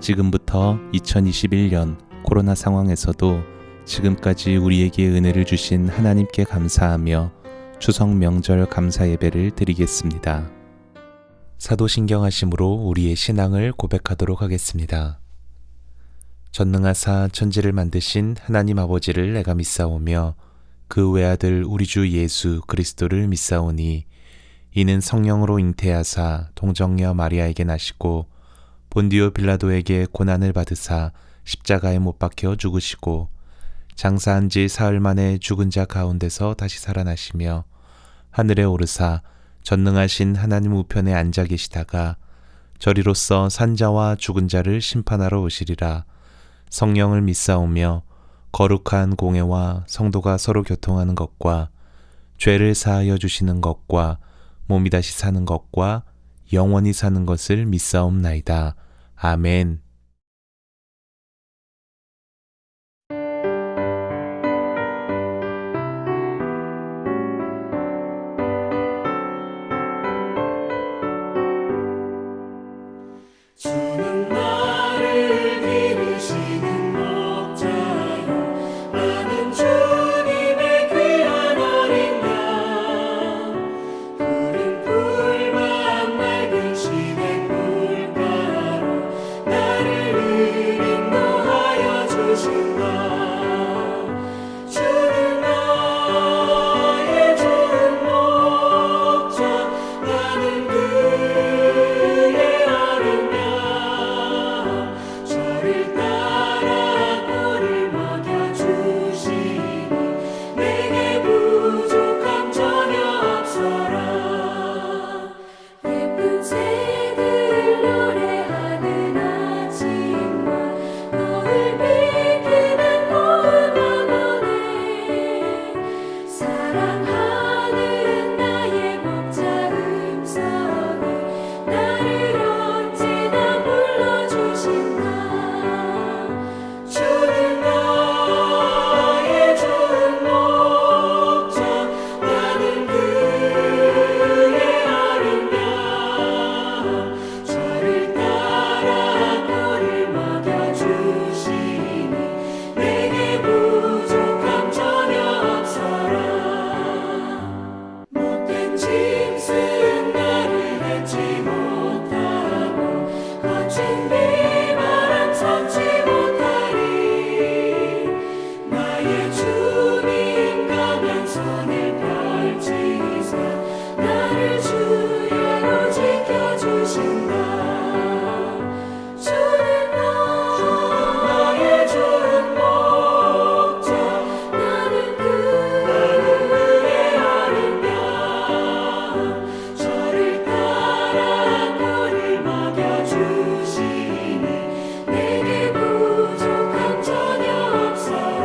지금부터 2021년 코로나 상황에서도 지금까지 우리에게 은혜를 주신 하나님께 감사하며 추석 명절 감사 예배를 드리겠습니다. 사도신경하심으로 우리의 신앙을 고백하도록 하겠습니다. 전능하사 천지를 만드신 하나님 아버지를 내가 믿사오며 그 외아들 우리 주 예수 그리스도를 믿사오니 이는 성령으로 잉태하사 동정녀 마리아에게 나시고 본디오 빌라도에게 고난을 받으사 십자가에 못 박혀 죽으시고 장사한 지 사흘 만에 죽은 자 가운데서 다시 살아나시며 하늘에 오르사 전능하신 하나님 우편에 앉아 계시다가 저리로서 산자와 죽은 자를 심판하러 오시리라. 성령을 믿사오며 거룩한 공회와 성도가 서로 교통하는 것과 죄를 사하여 주시는 것과 몸이 다시 사는 것과 영원히 사는 것을 믿사옵나이다. 아멘. 주는 나를 기르시는 목자요 나는 주님의 귀한 어린 양 푸른 풀만 맑은 시냇 물가로 나를 인도하여 주신다. 주는 나의 좋은 목자 나는 그의 어린 양 저를 따라 꼴을 먹여주시니 내게 부족함 전혀 없어라. 예쁜 새들 노래하는 아침과 너를 비키는 고운 언어네 사랑하는 나의 목자 음성이 나를 언제나 불러주신다. 주는 나의 좋은 목자 나는 그의 어린 양 저를 따라 꼴을 먹여주시니 내게 부족함 전혀 없어라. 못된 짐승 나를 밟지 못하고 거친 비바람 섞지 못하리. 나의 주님 강한 손을 펼치사 나를 주야로 지켜주신다. 주는 나의 좋은 목자 나는 그의 어린 양 저를 따라 꼴을 먹여주시니 내게 부족함 전혀 없어라.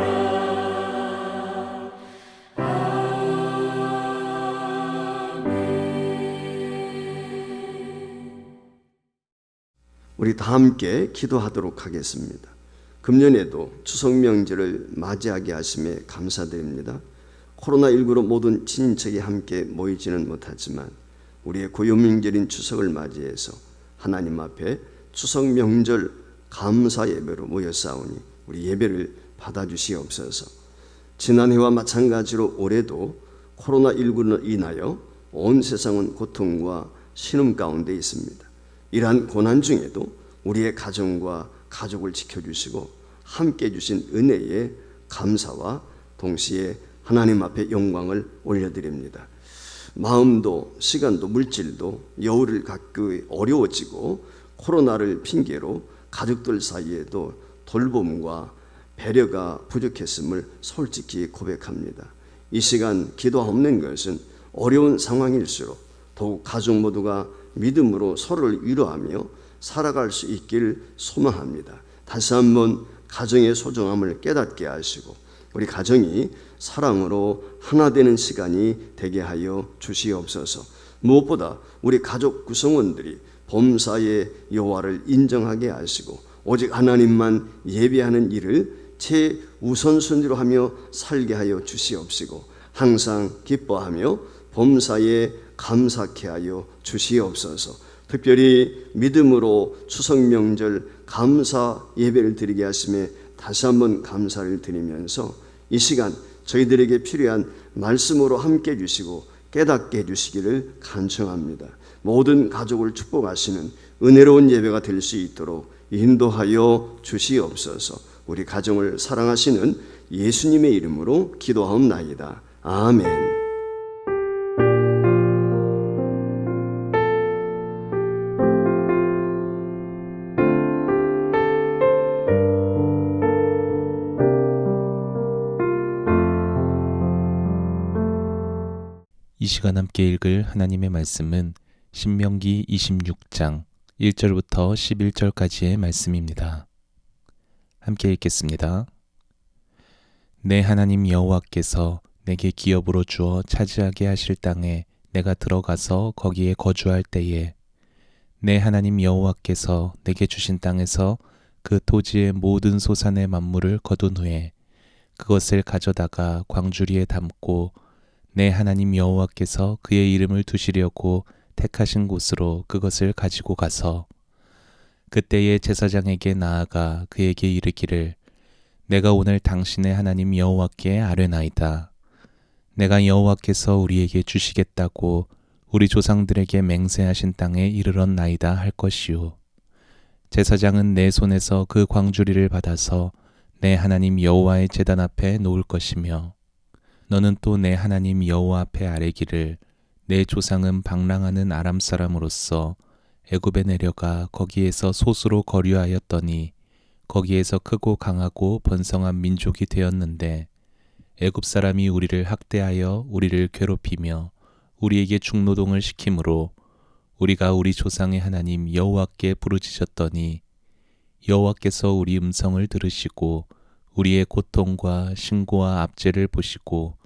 우리 다 함께 기도하도록 하겠습니다. 금년에도 추석 명절을 맞이하게 하심에 감사드립니다. 코로나19로 모든 친인척이 함께 모이지는 못하지만 우리의 고유 명절인 추석을 맞이해서 하나님 앞에 추석 명절 감사 예배로 모여싸우니 우리 예배를 받아주시옵소서. 지난해와 마찬가지로 올해도 코로나19로 인하여 온 세상은 고통과 신음 가운데 있습니다. 이러한 고난 중에도 우리의 가정과 가족을 지켜주시고 함께 주신 은혜에 감사와 동시에 하나님 앞에 영광을 올려드립니다. 마음도 시간도 물질도 여울을 갖기 어려워지고 코로나를 핑계로 가족들 사이에도 돌봄과 배려가 부족했음을 솔직히 고백합니다. 이 시간 기도 없는 것은 어려운 상황일수록 더욱 가족 모두가 믿음으로 서로를 위로하며 살아갈 수 있길 소망합니다. 다시 한번 가정의 소중함을 깨닫게 하시고 우리 가정이 사랑으로 하나 되는 시간이 되게 하여 주시옵소서. 무엇보다 우리 가족 구성원들이 범사의 여호와를 인정하게 하시고 오직 하나님만 예배하는 일을 최우선순위로 하며 살게 하여 주시옵시고 항상 기뻐하며 범사에 감사케 하여 주시옵소서. 특별히 믿음으로 추석 명절 감사 예배를 드리게 하심에 다시 한번 감사를 드리면서 이 시간 저희들에게 필요한 말씀으로 함께 해주시고 깨닫게 해주시기를 간청합니다. 모든 가족을 축복하시는 은혜로운 예배가 될 수 있도록 인도하여 주시옵소서. 우리 가정을 사랑하시는 예수님의 이름으로 기도하옵나이다. 아멘. 이 시간 함께 읽을 하나님의 말씀은 신명기 26장 1절부터 11절까지의 말씀입니다. 함께 읽겠습니다. 내 하나님 여호와께서 내게 기업으로 주어 차지하게 하실 땅에 내가 들어가서 거기에 거주할 때에 내 하나님 여호와께서 내게 주신 땅에서 그 토지의 모든 소산의 만물을 거둔 후에 그것을 가져다가 광주리에 담고 내 하나님 여호와께서 그의 이름을 두시려고 택하신 곳으로 그것을 가지고 가서 그때의 제사장에게 나아가 그에게 이르기를 내가 오늘 당신의 하나님 여호와께 아뢰나이다. 내가 여호와께서 우리에게 주시겠다고 우리 조상들에게 맹세하신 땅에 이르렀나이다 할 것이요. 제사장은 내 손에서 그 광주리를 받아서 내 하나님 여호와의 제단 앞에 놓을 것이며 너는 또 내 하나님 여호와 앞에 아뢰기를 내 조상은 방랑하는 아람 사람으로서 애굽에 내려가 거기에서 소수로 거류하였더니 거기에서 크고 강하고 번성한 민족이 되었는데 애굽 사람이 우리를 학대하여 우리를 괴롭히며 우리에게 중노동을 시키므로 우리가 우리 조상의 하나님 여호와께 부르짖었더니 여호와께서 우리 음성을 들으시고 우리의 고통과 신고와 압제를 보시고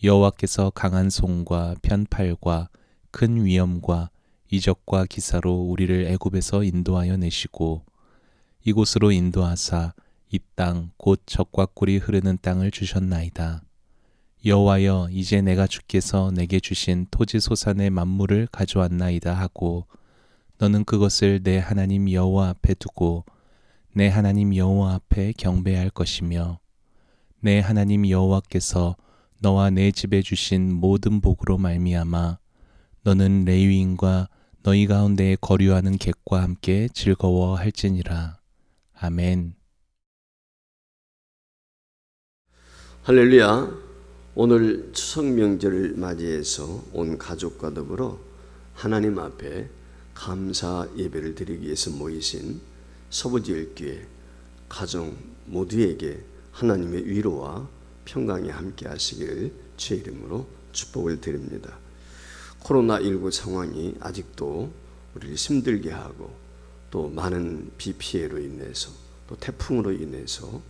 여호와께서 강한 손과 편팔과 큰 위엄과 이적과 기사로 우리를 애굽에서 인도하여 내시고 이곳으로 인도하사 이 땅 곧 젖과 꿀이 흐르는 땅을 주셨나이다. 여호와여 이제 내가 주께서 내게 주신 토지 소산의 만물을 가져왔나이다 하고 너는 그것을 내 하나님 여호와 앞에 두고 내 하나님 여호와 앞에 경배할 것이며 내 하나님 여호와께서 너와 내 집에 주신 모든 복으로 말미암아 너는 레위인과 너희 가운데에 거류하는 객과 함께 즐거워할지니라. 아멘. 할렐루야. 오늘 추석 명절을 맞이해서 온 가족과 더불어 하나님 앞에 감사 예배를 드리기 위해서 모이신 서부지역교회 가정 모두에게 하나님의 위로와 평강이 함께 하시기를 주의 이름으로 축복을 드립니다. 코로나19 상황이 아직도 우리를 힘들게 하고 또 많은 비 피해로 인해서 또 태풍으로 인해서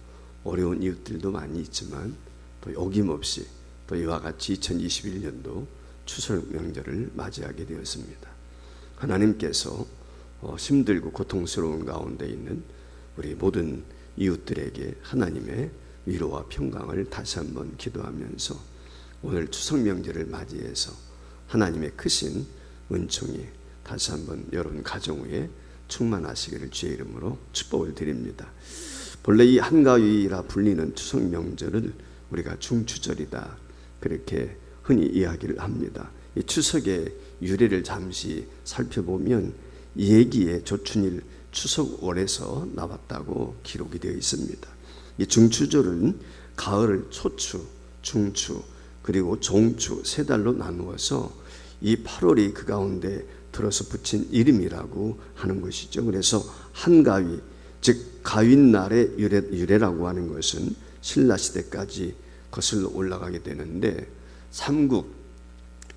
어려운 이웃들도 많이 있지만 또 어김없이 또 이와 같이 2021년도 추석 명절을 맞이하게 되었습니다. 하나님께서 힘들고 고통스러운 가운데 있는 우리 모든 이웃들에게 하나님의 위로와 평강을 다시 한번 기도하면서 오늘 추석 명절을 맞이해서 하나님의 크신 은총이 다시 한번 여러분 가정 위에 충만하시기를 주의 이름으로 축복을 드립니다. 본래 이 한가위라 불리는 추석 명절을 우리가 중추절이다 그렇게 흔히 이야기를 합니다. 이 추석의 유래를 잠시 살펴보면 예기의 조춘일 추석월에서 나왔다고 기록이 되어 있습니다. 이 중추절은 가을을 초추, 중추, 그리고 종추 세 달로 나누어서 이 8월이 그 가운데 들어서 붙인 이름이라고 하는 것이죠. 그래서 한가위, 즉 가윈날의 유래라고 하는 것은 신라시대까지 거슬러 올라가게 되는데 삼국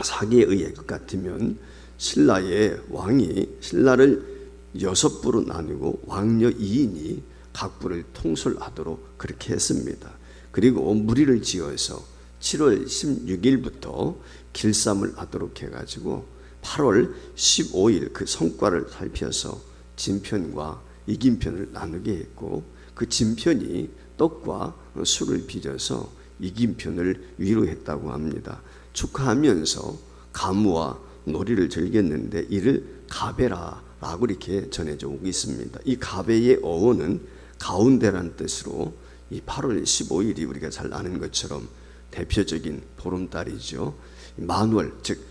사기에 의해 것 같으면 신라의 왕이 신라를 6부로 나누고 왕녀 2인이 각 부를 통솔하도록 그렇게 했습니다. 그리고 무리를 지어서 7월 16일부터 길쌈을 하도록 해가지고 8월 15일 그 성과를 살펴서 진편과 이긴편을 나누게 했고 그 진편이 떡과 술을 빚어서 이긴편을 위로했다고 합니다. 축하하면서 가무와 놀이를 즐겼는데 이를 가베라라고 라고 이렇게 전해져 오고 있습니다. 이 가베의 어원은 가운데라는 뜻으로 이 8월 15일이 우리가 잘 아는 것처럼 대표적인 보름달이죠. 만월, 즉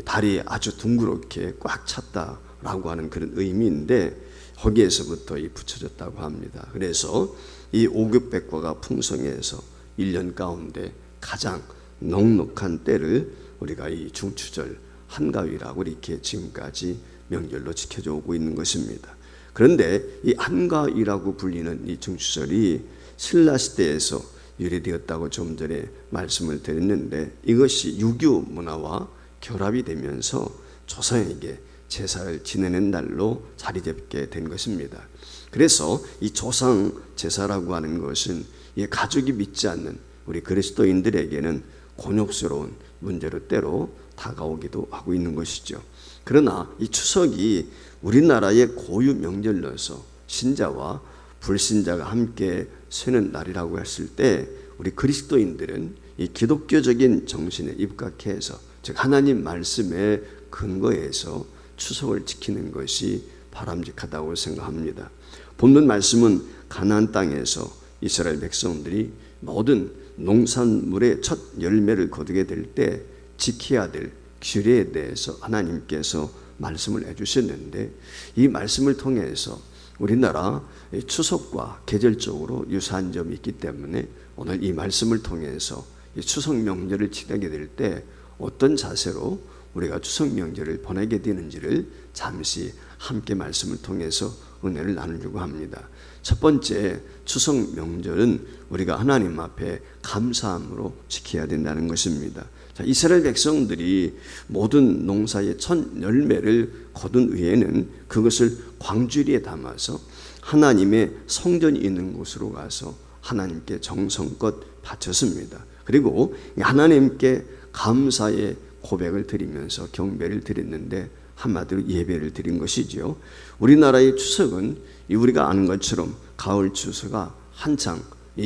달이 아주 둥그렇게 꽉 찼다라고 하는 그런 의미인데 거기에서부터 붙여졌다고 합니다. 그래서 이 오겹백과가 풍성해서 1년 가운데 가장 넉넉한 때를 우리가 이 중추절 한가위라고 이렇게 지금까지 명절로 지켜져 오고 있는 것입니다. 그런데 이 한가위라고 불리는 이 중추절이 신라 시대에서 유래되었다고 좀 전에 말씀을 드렸는데 이것이 유교 문화와 결합이 되면서 조상에게 제사를 지내는 날로 자리 잡게 된 것입니다. 그래서 이 조상 제사라고 하는 것은 이 가족이 믿지 않는 우리 그리스도인들에게는 곤욕스러운 문제로 때로 다가오기도 하고 있는 것이죠. 그러나 이 추석이 우리나라의 고유 명절로서 신자와 불신자가 함께 쉬는 날이라고 했을 때 우리 그리스도인들은 이 기독교적인 정신에 입각해서 즉 하나님 말씀에 근거해서 추석을 지키는 것이 바람직하다고 생각합니다. 본문 말씀은 가나안 땅에서 이스라엘 백성들이 모든 농산물의 첫 열매를 거두게 될 때 지켜야 될 규례에 대해서 하나님께서 말씀을 해주셨는데 이 말씀을 통해서 우리나라 추석과 계절적으로 유사한 점이 있기 때문에 오늘 이 말씀을 통해서 이 추석 명절을 지내게 될 때 어떤 자세로 우리가 추석 명절을 보내게 되는지를 잠시 함께 말씀을 통해서 은혜를 나누려고 합니다. 첫 번째, 추석 명절은 우리가 하나님 앞에 감사함으로 지켜야 된다는 것입니다. 자, 이스라엘 백성들이 모든 농사의 첫 열매를 거둔 후에는 그것을 광주리에 담아서 하나님의 성전이 있는 곳으로 가서 하나님께 정성껏 바쳤습니다. 그리고 하나님께 감사의 고백을 드리면서 경배를 드렸는데 한마디로 예배를 드린 것이지요. 우리나라의 추석은 우리가 아는 것처럼 가을 추수가 한창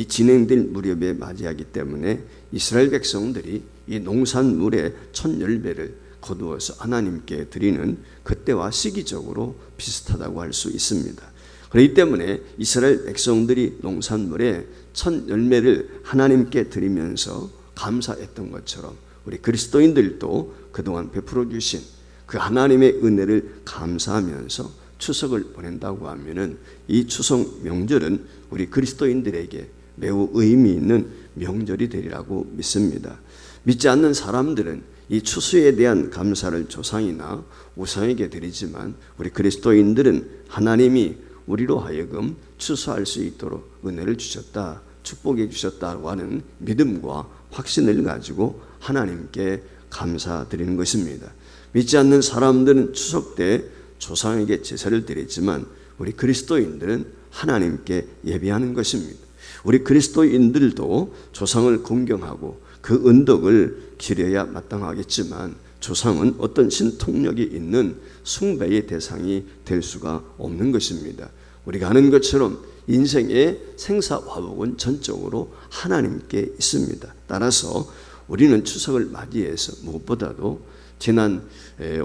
진행될 무렵에 맞이하기 때문에 이스라엘 백성들이 이 농산물의 첫 열매를 거두어서 하나님께 드리는 그때와 시기적으로 비슷하다고 할 수 있습니다. 그렇기 때문에 이스라엘 백성들이 농산물의 첫 열매를 하나님께 드리면서 감사했던 것처럼 우리 그리스도인들도 그동안 베풀어 주신 그 하나님의 은혜를 감사하면서 추석을 보낸다고 하면은 이 추석 명절은 우리 그리스도인들에게 매우 의미 있는 명절이 되리라고 믿습니다. 믿지 않는 사람들은 이 추수에 대한 감사를 조상이나 우상에게 드리지만 우리 그리스도인들은 하나님이 우리로 하여금 추수할 수 있도록 은혜를 주셨다, 축복해 주셨다고 하는 믿음과 확신을 가지고 하나님께 감사드리는 것입니다. 믿지 않는 사람들은 추석 때 조상에게 제사를 드리지만 우리 그리스도인들은 하나님께 예배하는 것입니다. 우리 그리스도인들도 조상을 공경하고 그 은덕을 기려야 마땅하겠지만 조상은 어떤 신통력이 있는 숭배의 대상이 될 수가 없는 것입니다. 우리가 아는 것처럼 인생의 생사화복은 전적으로 하나님께 있습니다. 따라서 우리는 추석을 맞이해서 무엇보다도 지난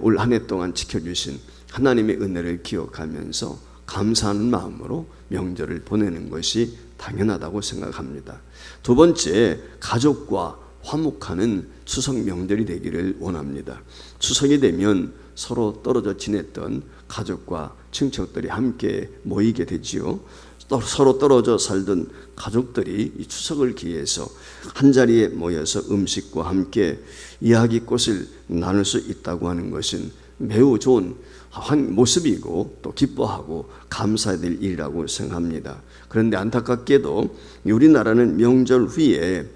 올 한 해 동안 지켜주신 하나님의 은혜를 기억하면서 감사하는 마음으로 명절을 보내는 것이 당연하다고 생각합니다. 두 번째, 가족과 화목하는 추석 명절이 되기를 원합니다. 추석이 되면 서로 떨어져 지냈던 가족과 친척들이 함께 모이게 되지요. 서로 떨어져 살던 가족들이 이 추석을 기해서 한자리에 모여서 음식과 함께 이야기꽃을 나눌 수 있다고 하는 것은 매우 좋은 모습이고 또 기뻐하고 감사해야 될 일이라고 생각합니다. 그런데 안타깝게도 우리나라는 명절 후에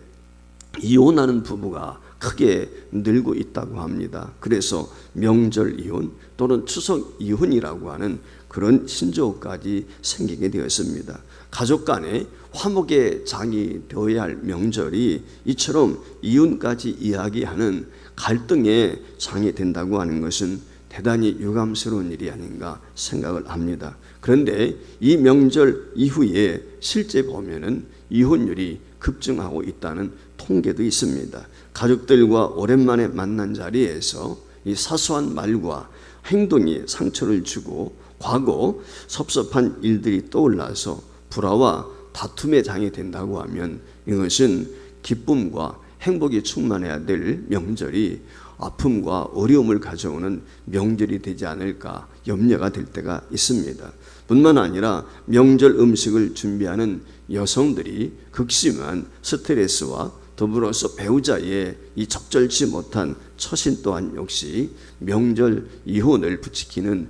이혼하는 부부가 크게 늘고 있다고 합니다. 그래서 명절 이혼 또는 추석 이혼이라고 하는 그런 신조어까지 생기게 되었습니다. 가족 간에 화목의 장이 되어야 할 명절이 이처럼 이혼까지 이야기하는 갈등의 장이 된다고 하는 것은 대단히 유감스러운 일이 아닌가 생각을 합니다. 그런데 이 명절 이후에 실제 보면은 이혼율이 급증하고 있다는 통계도 있습니다. 가족들과 오랜만에 만난 자리에서 이 사소한 말과 행동이 상처를 주고 과거 섭섭한 일들이 떠올라서 불화와 다툼의 장이 된다고 하면 이것은 기쁨과 행복이 충만해야 될 명절이 아픔과 어려움을 가져오는 명절이 되지 않을까 염려가 될 때가 있습니다. 뿐만 아니라 명절 음식을 준비하는 여성들이 극심한 스트레스와 더불어서 배우자의 이 적절치 못한 처신 또한 역시 명절 이혼을 부추기는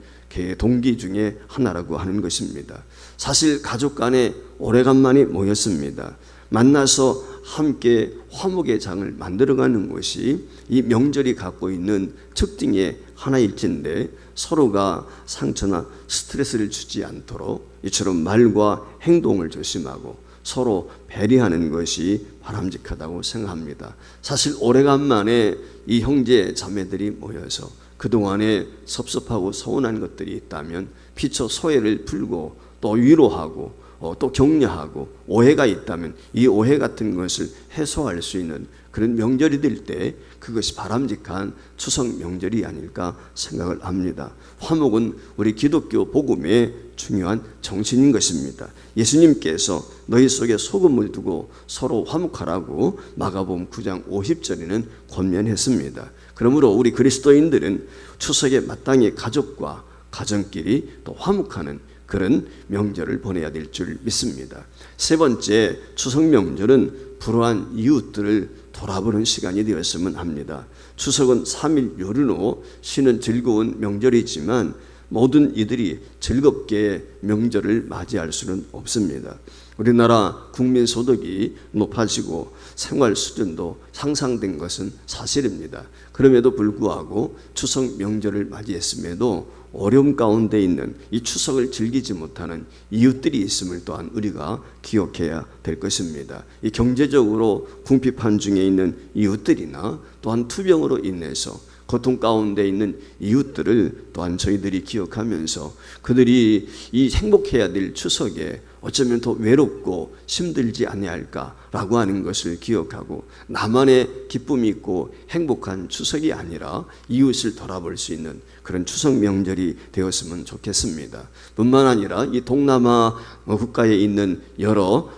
동기 중에 하나라고 하는 것입니다. 사실 가족 간에 오래간만에 모였습니다. 만나서 함께 화목의 장을 만들어가는 것이 이 명절이 갖고 있는 특징의 하나일진데 서로가 상처나 스트레스를 주지 않도록 이처럼 말과 행동을 조심하고 서로 배려하는 것이 바람직하다고 생각합니다. 사실 오래간만에 이 형제 자매들이 모여서 그동안에 섭섭하고 서운한 것들이 있다면 피처 소해를 풀고 또 위로하고 또 격려하고 오해가 있다면 이 오해 같은 것을 해소할 수 있는 그런 명절이 될 때 그것이 바람직한 추석 명절이 아닐까 생각을 합니다. 화목은 우리 기독교 복음의 중요한 정신인 것입니다. 예수님께서 너희 속에 소금을 두고 서로 화목하라고 마가복음 9장 50절에는 권면했습니다. 그러므로 우리 그리스도인들은 추석에 마땅히 가족과 가정끼리 또 화목하는 그런 명절을 보내야 될 줄 믿습니다. 세 번째, 추석 명절은 불우한 이웃들을 돌아보는 시간이 되었으면 합니다. 추석은 3일 요른후 쉬는 즐거운 명절이지만 모든 이들이 즐겁게 명절을 맞이할 수는 없습니다. 우리나라 국민 소득이 높아지고 생활 수준도 상승된 것은 사실입니다. 그럼에도 불구하고 추석 명절을 맞이했음에도 어려움 가운데 있는 이 추석을 즐기지 못하는 이웃들이 있음을 또한 우리가 기억해야 될 것입니다. 이 경제적으로 궁핍한 중에 있는 이웃들이나 또한 투병으로 인해서 고통 가운데 있는 이웃들을 또한 저희들이 기억하면서 그들이 이 행복해야 될 추석에 어쩌면 더 외롭고 힘들지 아니할까라고 하는 것을 기억하고 나만의 기쁨이 있고 행복한 추석이 아니라 이웃을 돌아볼 수 있는 그런 추석 명절이 되었으면 좋겠습니다. 뿐만 아니라 이 동남아 국가에 있는 여러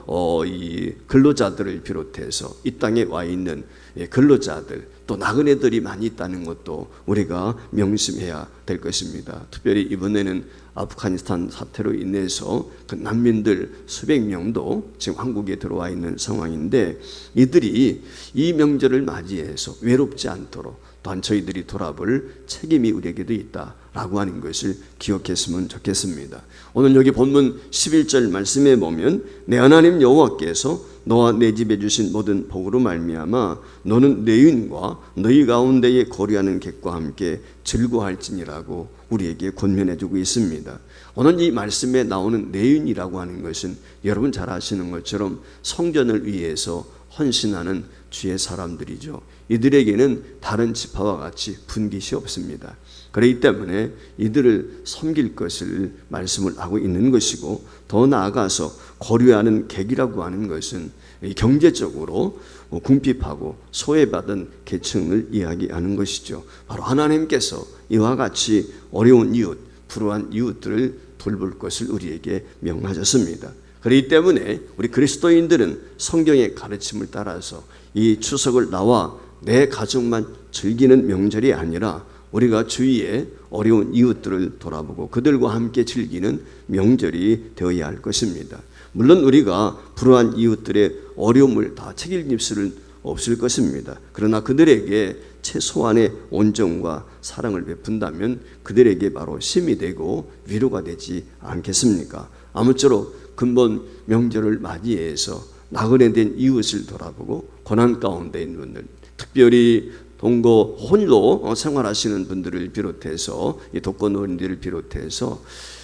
이 근로자들을 비롯해서 이 땅에 와 있는 근로자들 또 나그네들이 많이 있다는 것도 우리가 명심해야 될 것입니다. 특별히 이번에는 아프가니스탄 사태로 인해서 그 난민들 수백 명도 지금 한국에 들어와 있는 상황인데 이들이 이 명절을 맞이해서 외롭지 않도록 또한 저희들이 돌아볼 책임이 우리에게도 있다라고 하는 것을 기억했으면 좋겠습니다. 오늘 여기 본문 11절 말씀에 보면 내 하나님 여호와께서 너와 내 집에 주신 모든 복으로 말미암아 너는 내 유인과 너희 가운데에 거류하는 객과 함께 즐거워할지니라고 우리에게 권면해주고 있습니다. 오늘 이 말씀에 나오는 내윤이라고 하는 것은 여러분 잘 아시는 것처럼 성전을 위해서 헌신하는 주의 사람들이죠. 이들에게는 다른 지파와 같이 분깃이 없습니다. 그렇기 때문에 이들을 섬길 것을 말씀을 하고 있는 것이고 더 나아가서 거류하는 객이라고 하는 것은 경제적으로 궁핍하고 소외받은 계층을 이야기하는 것이죠. 바로 하나님께서 이와 같이 어려운 이웃, 불우한 이웃들을 돌볼 것을 우리에게 명하셨습니다. 그렇기 때문에 우리 그리스도인들은 성경의 가르침을 따라서 이 추석을 나와 내 가족만 즐기는 명절이 아니라 우리가 주위에 어려운 이웃들을 돌아보고 그들과 함께 즐기는 명절이 되어야 할 것입니다. 물론 우리가 불우한 이웃들의 어려움을 다 책임질 수는 없을 것입니다. 그러나 그들에게 최소한의 온정과 사랑을 베푼다면 그들에게 바로 힘이 되고 위로가 되지 않겠습니까? 아무쪼록 근본 명절을 맞이해서 나그네된 이웃을 돌아보고 고난 가운데 있는 분들, 특별히 동거 홀로 생활하시는 분들을 비롯해서 이 독거노인들을 비롯해서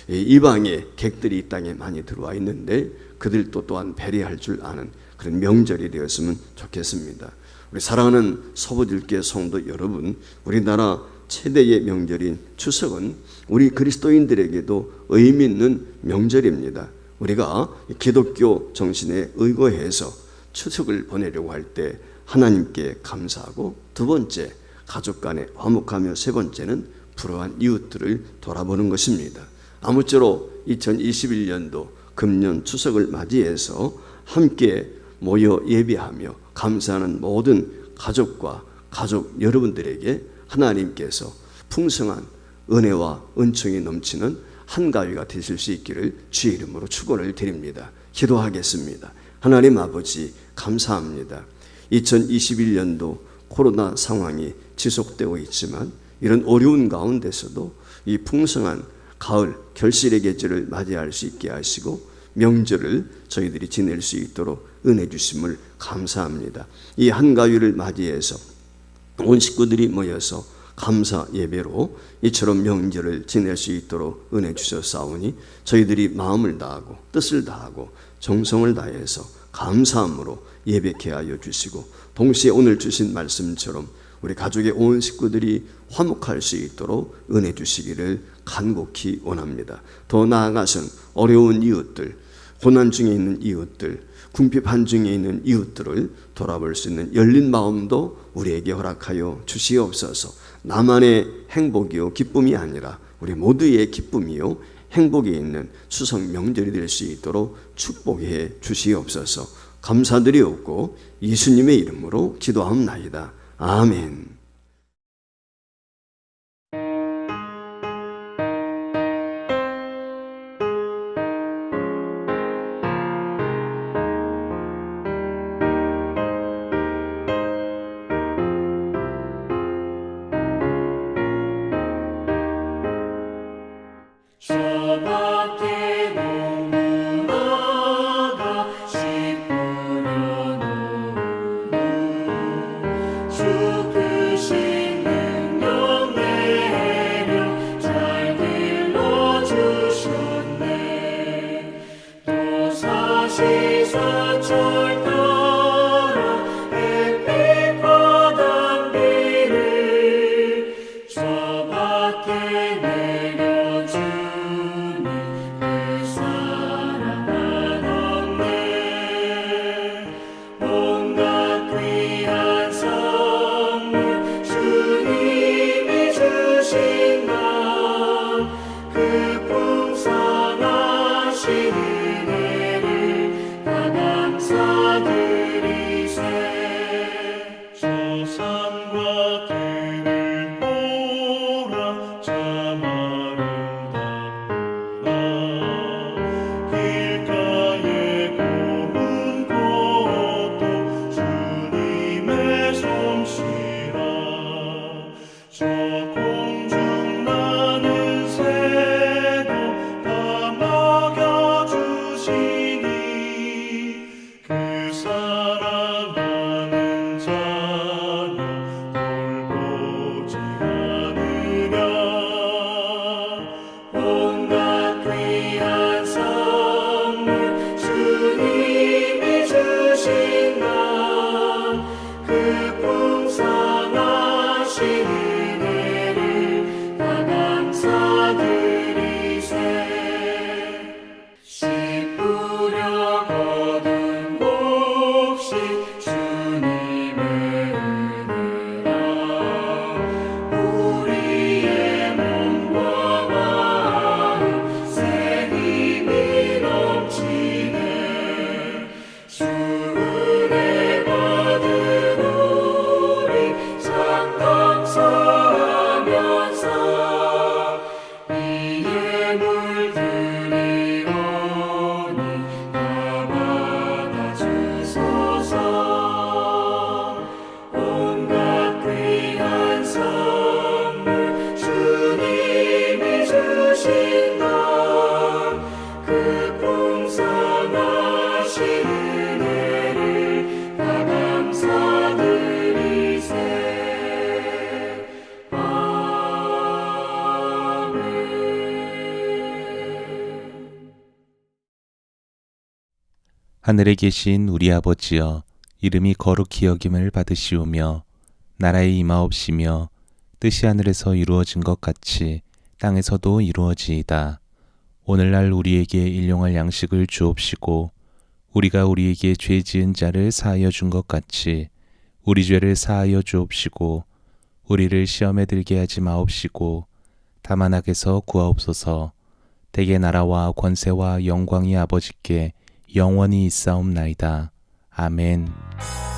이방의 객들이 이 땅에 많이 들어와 있는데 그들도 또한 배려할 줄 아는 그런 명절이 되었으면 좋겠습니다. 우리 사랑하는 서부들교 성도 여러분, 우리나라 최대의 명절인 추석은 우리 그리스도인들에게도 의미 있는 명절입니다. 우리가 기독교 정신에 의거해서 추석을 보내려고 할 때 하나님께 감사하고 두 번째 가족 간에 화목하며 세 번째는 불우한 이웃들을 돌아보는 것입니다. 아무쪼록 2021년도 금년 추석을 맞이해서 함께 모여 예배하며 감사하는 모든 가족과 가족 여러분들에게 하나님께서 풍성한 은혜와 은총이 넘치는 한가위가 되실 수 있기를 주의 이름으로 축원을 드립니다. 기도하겠습니다. 하나님 아버지 감사합니다. 2021년도 코로나 상황이 지속되고 있지만 이런 어려운 가운데서도 이 풍성한 가을 결실의 계절을 맞이할 수 있게 하시고 명절을 저희들이 지낼 수 있도록 은혜 주심을 감사합니다. 이 한가위를 맞이해서 온 식구들이 모여서 감사 예배로 이처럼 명절을 지낼 수 있도록 은혜 주셨사오니 저희들이 마음을 다하고 뜻을 다하고 정성을 다해서 감사함으로 예배케 하여 주시고 동시에 오늘 주신 말씀처럼 우리 가족의 온 식구들이 화목할 수 있도록 은혜 주시기를 간곡히 원합니다. 더 나아가선 어려운 이웃들, 고난 중에 있는 이웃들, 궁핍한 중에 있는 이웃들을 돌아볼 수 있는 열린 마음도 우리에게 허락하여 주시옵소서. 나만의 행복이요 기쁨이 아니라 우리 모두의 기쁨이요 행복이 있는 추석 명절이 될 수 있도록 축복해 주시옵소서. 감사드리옵고 예수님의 이름으로 기도하옵나이다. 아멘. 저 밖에 농부 나가 씨 뿌려놓으니 주 크신 능력 내려 잘 길러주셨네. 또 사시사철 따라 햇빛과 단비를 저 밖에 내려주니 그 사랑 한없네. 온갖 귀한 선물 주님이 주신 것 그 풍성하신 은혜를 다 감사드리세. 저 산과 들을 보라 참 아름답구나. 길가에 고운 꽃도 주님의 솜씨라. 저 공중 나는 새도 다 먹여주시니 그 사랑하는 자녀 돌보지 않으랴. 온갖 귀한 선물 주님이 주신 것 그 풍성하신 은혜를 다 감사드리세. 씨 뿌려 거둔 곡식 주님의 은혜라. 우리의 몸과 마음 새 힘이 넘치네. 주 은혜 받은 우리 참 감사하면서 이 예물 드리오니 다 받아주소서. 온갖 귀한 선물 주님이 주신 것 그 풍성하신 은혜를 다 감사드리세. 아멘. 하늘에 계신 우리 아버지여, 이름이 거룩히 여김을 받으시오며 나라의 임하옵시며 뜻이 하늘에서 이루어진 것 같이 땅에서도 이루어지이다. 오늘날 우리에게 일용할 양식을 주옵시고 우리가 우리에게 죄 지은 자를 사하여 준 것 같이 우리 죄를 사하여 주옵시고 우리를 시험에 들게 하지 마옵시고 다만 악에서 구하옵소서. 대개 나라와 권세와 영광이 아버지께 영원히 있사옵나이다. 아멘.